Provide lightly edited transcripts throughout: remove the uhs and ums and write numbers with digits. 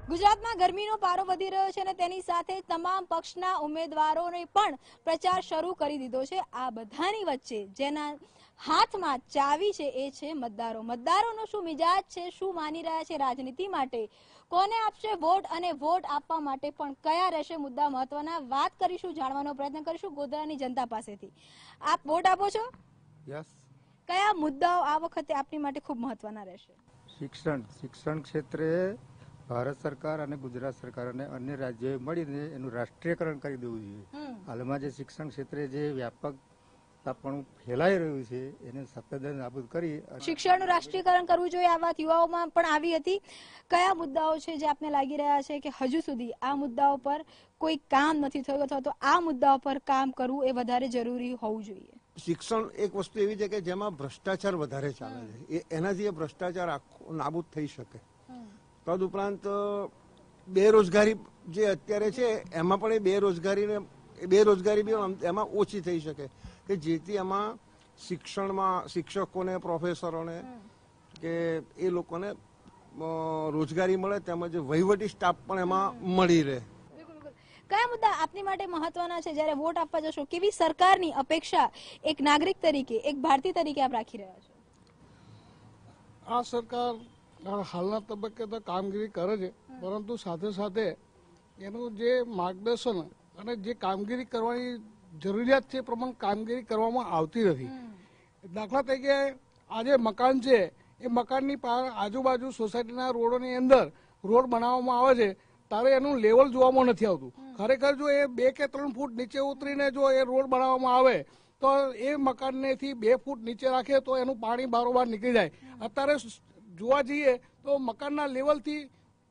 ગુજરાતમાં ગરમીનો પારો વધી રહ્યો છે અને તેની સાથે તમામ પક્ષના ઉમેદવારોને પણ પ્રચાર શરૂ કરી દીધો છે। આ બધાની વચ્ચે જેના હાથમાં ચાવી છે એ છે મતદારો। મતદારોનો શું મિજાજ છે, શું માની રહ્યા છે રાજનીતિ માટે, કોને આપશે વોટ અને વોટ આપવા માટે પણ કયા રહેશે મુદ્દા મહત્વના, વાત કરીશું, જાણવાનો પ્રયત્ન કરીશું ગોધરાની જનતા પાસેથી। આપ વોટ આપો છો? યસ। કયા મુદ્દાઓ આ વખતે આપની માટે ખૂબ મહત્વના રહેશે? શિક્ષણ ક્ષેત્રે ભારત સરકાર અને ગુજરાત સરકાર અને અન્ય રાજ્યોએ મળીને એનું રાષ્ટ્રીયકરણ કરી દેવું જોઈએ। હાલમાં જે શિક્ષણ ક્ષેત્રે જે વ્યાપકતાપણું ફેલાઈ રહ્યું છે એને સત્તત નાબૂદ કરી શિક્ષણનું રાષ્ટ્રીયકરણ કરવું જોઈએ, આ વાત યુવાઓમાં પણ આવી હતી। કયા મુદ્દાઓ છે જે આપને લાગી રહ્યા છે કે હજુ સુધી આ મુદ્દાઓ પર કોઈ કામ નથી થયું અથવા તો આ મુદ્દાઓ પર કામ કરવું એ વધારે જરૂરી હોવું જોઈએ? શિક્ષણ એક વસ્તુ એવી છે કે જેમાં ભ્રષ્ટાચાર વધારે ચાલે છે, એનાથી ભ્રષ્ટાચાર આખો નાબૂદ થઈ શકે। તદુપરાંત બેરોજગારી જે અત્યારે છે એમાં પણ બેરોજગારી બી એમાં ઓછી થઈ શકે કે જેથી એમાં શિક્ષણમાં શિક્ષકોને, પ્રોફેસરોને કે એ લોકોને રોજગારી મળે, તેમજ વહીવટી સ્ટાફ પણ એમાં મળી રહે। કયા મુદ્દા આપની માટે મહત્વના છે જ્યારે વોટ આપવા જશો? કેવી સરકારની અપેક્ષા એક નાગરિક તરીકે, એક ભારતીય તરીકે આપ રાખી રહ્યા છો? આ સરકાર હાલના તબક્કે તો કામગીરી કરે છે, પરંતુ સાથે સાથે એનું જે માર્ગદર્શન અને જે કામગીરી કરવાની જરૂરિયાત છે એ પ્રમાણે કામગીરી કરવામાં આવતી નથી। દાખલા તરીકે આ જે મકાન છે એ મકાનની આજુબાજુ સોસાયટીના રોડોની અંદર રોડ બનાવવામાં આવે છે ત્યારે એનું લેવલ જોવામાં નથી આવતું। ખરેખર જો એ 2 કે 3 ફૂટ નીચે ઉતરીને જો એ રોડ બનાવવામાં આવે તો એ મકાનનેથી 2 ફૂટ નીચે રાખે તો એનું પાણી બારોબાર નીકળી જાય। અત્યારે જોવા જઈએ તો મકાનના લેવલથી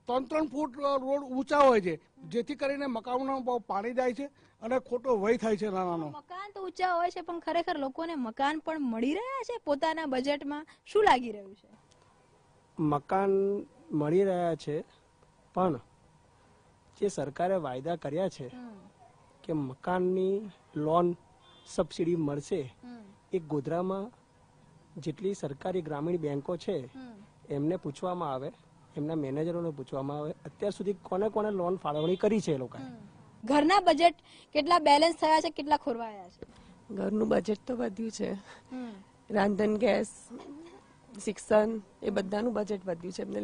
3-3 ફૂટ રોડ ઊંચા હોય છે, જેથી કરીને મકાનમાં પાણી જાય છે અને ખોટો વય થાય છે નાનાનો। મકાન તો ઊંચા હોય છે પણ ખરેખર લોકોને મકાન પણ મળી રહ્યા છે પોતાના બજેટમાં? શું લાગી રહ્યું છે? મકાન મળી રહ્યા છે પણ જે સરકારે વાયદા કર્યા છે કે મકાનની લોન સબસિડી મળશે, એ ગોધરામાં જેટલી સરકારી ગ્રામીણ બેંકો છે એમને પૂછવામાં આવે, એમના મેનેજરોને પૂછવામાં આવે અત્યાર સુધી કોને કોને લોન ફાળવણી કરી છે એ લોકોએ। ઘરના બજેટ કેટલા બેલેન્સ થયા છે, કેટલા ખોરવાયા છે? ઘરનું બજેટ તો વધ્યું છે, રાંધણ ગેસ, શિક્ષણ એ બધાનું બજેટ વધ્યું છે, એમને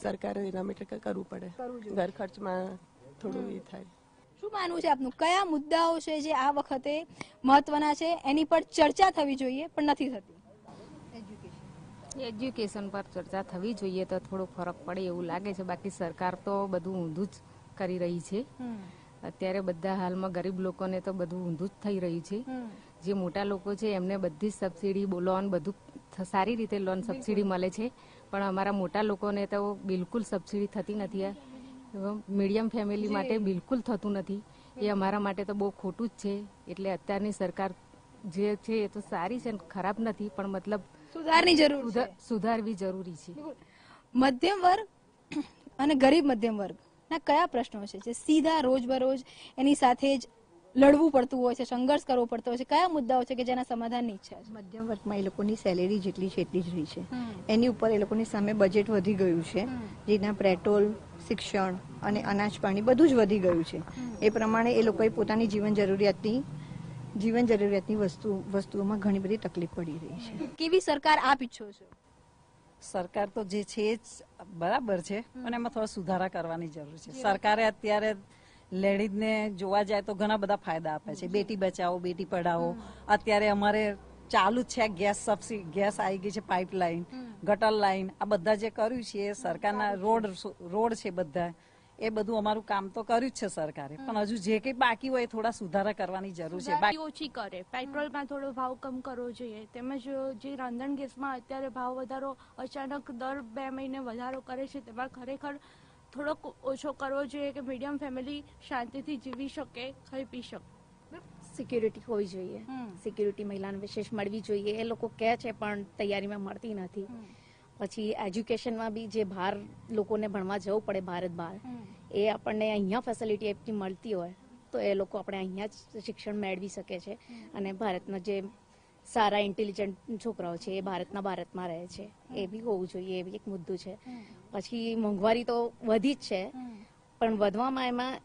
સરકારે એના માટે કરવું પડે, ઘર ખર્ચમાં થોડું એ થાય। શું માનવું છે આપનું, કયા મુદ્દાઓ છે જે આ વખતે મહત્વના છે, એની પર ચર્ચા થવી જોઈએ પણ નથી થતી? એજ્યુકેશન પર ચર્ચા થવી જોઈએ તો થોડો ફરક પડે એવું લાગે છે, બાકી સરકાર તો બધું ઊંધું જ કરી રહી છે। અત્યારે બધા હાલમાં ગરીબ લોકોને તો બધું ઊંધું જ થઈ રહ્યું છે। જે મોટા લોકો છે એમને બધી જ સબસિડી લોન બધું સારી રીતે લોન સબસિડી મળે છે, પણ અમારા મોટા લોકોને તો બિલકુલ સબસિડી થતી નથી। મીડિયમ ફેમિલી માટે બિલકુલ થતું નથી, એ અમારા માટે તો બહુ ખોટું જ છે। એટલે અત્યારની સરકાર જે છે એ તો સારી છે, ખરાબ નથી, પણ મતલબ સુધારવી જરૂરી છે। મધ્યમ વર્ગ અને ગરીબ મધ્યમ વર્ગ ના કયા પ્રશ્નો છે જે સીધા રોજબરોજ એની સાથે જ લડવું પડતું હોય છે, સંઘર્ષ કરવો પડતો હોય છે? કયા મુદ્દાઓ છે કે જેના સમાધાનની ઈચ્છા છે? મધ્યમ વર્ગમાં એ લોકોની સેલેરી જેટલી છે એટલી જ રહી છે, એની ઉપર એ લોકોની સામે બજેટ વધી ગયું છે, જેના પેટ્રોલ, શિક્ષણ અને અનાજ પાણી બધું જ વધી ગયું છે। એ પ્રમાણે એ લોકોએ પોતાની જીવન જરૂરિયાતની વસ્તુઓમાં ઘણી બધી તકલીફ પડી રહી છે। કેવી સરકાર આપ ઈચ્છો છો? સરકાર તો જે છે જ બરાબર છે, પણ એમાં થોડા સુધારા કરવાની જરૂર છે। સરકારે અત્યારે લેડીઝને જોવા જાય તો ઘણા બધા ફાયદા આપે છે, બેટી બચાવો, બેટી પઢાવો, અત્યારે અમારે ચાલુ જ છે ગેસ સબસિડી, ગેસ આવી ગઈ છે, પાઇપલાઇન, ગટર લાઈન, આ બધા જે કર્યું છે એ સરકારના રોડ છે બધા, એ બધું અમારું કામ તો કર્યું જ છે સરકારે, પણ હજુ જે કંઈ બાકી હોય થોડા સુધારા કરવાની જરૂર છે। ઓછી કરે, પેટ્રોલમાં થોડો ભાવ કમ કરવો જોઈએ, તેમજ જે રાંધણ ગેસમાં અત્યારે ભાવ વધારો અચાનક દર 2 મહિને વધારો કરે છે તેમાં ખરેખર થોડોક ઓછો કરવો જોઈએ કે મીડિયમ ફેમિલી શાંતિથી જીવી શકે, ખાઈ પી શકે। સિક્યુરિટી હોવી જોઈએ, સિક્યુરિટી મહિલાને વિશેષ મળવી જોઈએ, એ લોકો કહે છે પણ તૈયારીમાં મળતી નથી। પછી એજ્યુકેશનમાં બી જે બહાર લોકોને ભણવા જવું પડે ભારત બહાર, એ આપણને અહીંયા ફેસિલિટી એટલી મળતી હોય તો એ લોકો આપણે અહીંયા જ શિક્ષણ મેળવી શકે છે અને ભારતના જે સારા ઇન્ટેલિજન્ટ છોકરાઓ છે એ ભારતમાં રહે છે, એ બી હોવું જોઈએ, એ બી એક મુદ્દો છે। પછી મોંઘવારી તો વધી જ છે, પણ વધવામાં એમાં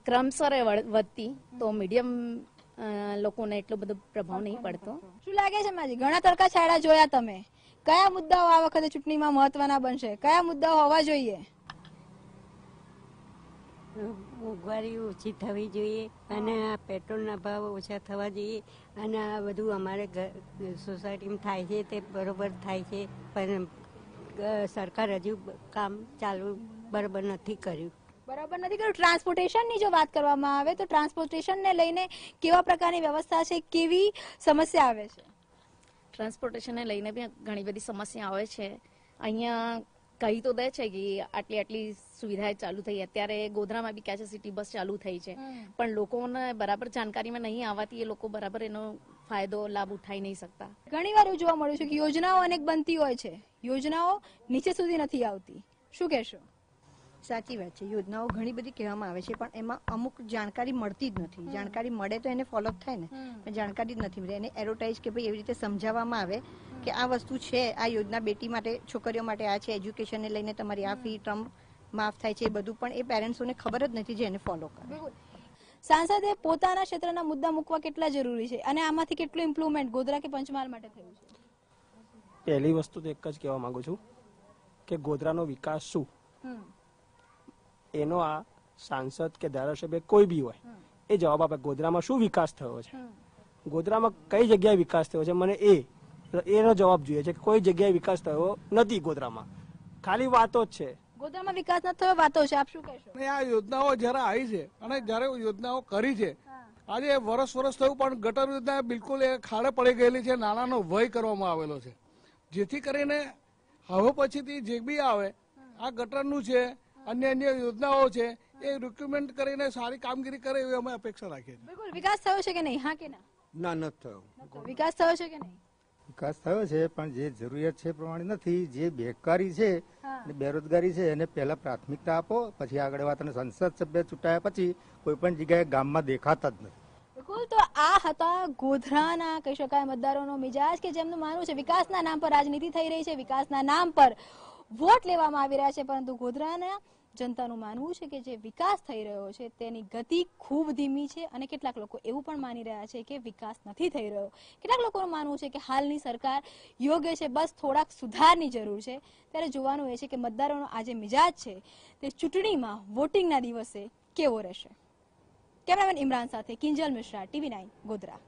ક્રમસર વધતી તો મીડિયમ લોકોને એટલો બધો પ્રભાવ નહીં પડતો. શું લાગે છે માજી, ઘણા તડકા છાંયડા જોયા તમે, કયા મુદ્દાઓ આ વખતે ચૂંટણીમાં મહત્વના બનશે, કયા મુદ્દાઓ હોવા જોઈએ? મોંઘવારી ઓછી થવી જોઈએ અને આ પેટ્રોલના ભાવ ઓછા થવા જોઈએ અને આ બધું અમારે સોસાયટીમાં થાય છે તે બરોબર થાય છે, પણ સરકાર હજુ કામ ચાલુ બરોબર નથી કર્યું. બરાબર નથી કર્યું. ટ્રાન્સપોર્ટેશનની જો વાત કરવામાં આવે તો ટ્રાન્સપોર્ટેશનને લઈને કેવા પ્રકારની વ્યવસ્થા છે, કેવી સમસ્યા આવે છે? ટ્રાન્સપોર્ટેશનને લઈને બી ઘણી બધી સમસ્યા આવે છે. અહીંયા કહી તો દે છે કે આટલી સુવિધા ચાલુ થઈ. અત્યારે ગોધરામાં બી કહે છે સિટી બસ ચાલુ થઈ છે, પણ લોકોને બરાબર જાણકારીમાં નહીં આવવાથી એ લોકો બરાબર એનો ફાયદો લાભ ઉઠાઈ નહીં શકતા. ઘણી વાર એવું જોવા મળ્યું છે કે યોજનાઓ અનેક બનતી હોય છે, યોજનાઓ નીચે સુધી નથી આવતી. શું કહેશો? સાચી વાત છે, યોજનાઓ ઘણી બધી કહેવામાં આવે છે પણ એમાં અમુક જાણકારી મળતી જ નથી. જાણકારી મળે તો એને ફોલોઅપ થાય ને, પણ જાણકારી જ નથી મળતી. એને એડવર્ટાઇઝ કે ભાઈ એવી રીતે સમજાવવામાં આવે કે આ વસ્તુ છે, આ યોજના બેટી માટે, છોકરીઓ માટે આ છે, એજ્યુકેશનને લઈને તમારી આ ફી ટર્મ માફ થાય છે, એ બધું પણ એ પેરેન્ટ્સોને ખબર જ નથી જે એને ફોલો કરે. સાંસદે પોતાના ક્ષેત્રના મુદ્દા મૂકવા કેટલા જરૂરી છે અને આમાંથી કેટલું ઇમ્પ્રુવમેન્ટ ગોધરા કે પંચમહાલ માટે થયું છે? પહેલી વસ્તુ તો એક જ કહેવા માંગુ છું કે ગોધરાનો વિકાસ શું, એનો આ સાંસદ કે ધારાસભ્ય કોઈ બી હોય એ જવાબ આપે. ગોધરામાં શું વિકાસ થયો છે, ગોધરામાં કઈ જગ્યાએ વિકાસ થયો છે, મને એનો જવાબ જોઈએ છે કે કોઈ જગ્યાએ વિકાસ થયો નથી. ગોધરામાં ખાલી વાતો જ છે. ગોધરામાં વિકાસ ન થયો, વાતો છે. આપ શું કહેશો? આ યોજનાઓ જયારે આવી છે અને જયારે યોજનાઓ કરી છે, આજે વર્ષ થયું પણ ગટર યોજના બિલકુલ ખાડે પડી ગયેલી છે, નાણાંનો વ્યય કરવામાં આવેલો છે, જેથી કરીને હવે પછીથી જે બી આવે આ ગટરનું છે, અન્ય યોજનાઓ છે, એ રિક્રુટમેન્ટ કરીને સારી કામગીરી કરે એવી અમે અપેક્ષા રાખીએ છીએ. બિલકુલ. વિકાસ થયો છે કે નહીં? હા કે ના? ના, નથી થયો. વિકાસ થયો છે કે નહીં? વિકાસ થયો છે પણ જે જરૂરિયાત છે એ પ્રમાણે નથી. જે બેકારી છે અને બેરોજગારી છે એને પહેલા પ્રાથમિકતા આપો, પછી આગળ વાત. અને સંસદ સભ્ય ચૂંટાયા પછી કોઈ પણ જગ્યાએ ગામમાં દેખાતા જ નથી. બિલકુલ. તો આ હતા ગોધરાના કહી શકાય મતદારોનો મિજાજ કે જેમનું માનવું છે વિકાસના નામ પર રાજનીતિ થઈ રહી છે, વિકાસના નામ પર વોટ લેવામાં આવી રહ્યા છે, પરંતુ ગોધરાના જનતાનું માનવું છે કે જે વિકાસ થઈ રહ્યો છે તેની ગતિ ખૂબ ધીમી છે અને કેટલાક લોકો એવું પણ માની રહ્યા છે કે વિકાસ નથી થઈ રહ્યો. કેટલાક લોકોનું માનવું છે કે હાલની સરકાર યોગ્ય છે, બસ થોડાક સુધારની જરૂર છે. ત્યારે જોવાનું એ છે કે મતદારોનો આ જે મિજાજ છે તે ચૂંટણીમાં વોટિંગના દિવસે કેવો રહેશે. કેમેરામેન ઇમરાન સાથે કિંજલ મિશ્રા, TV9 ગોધરા.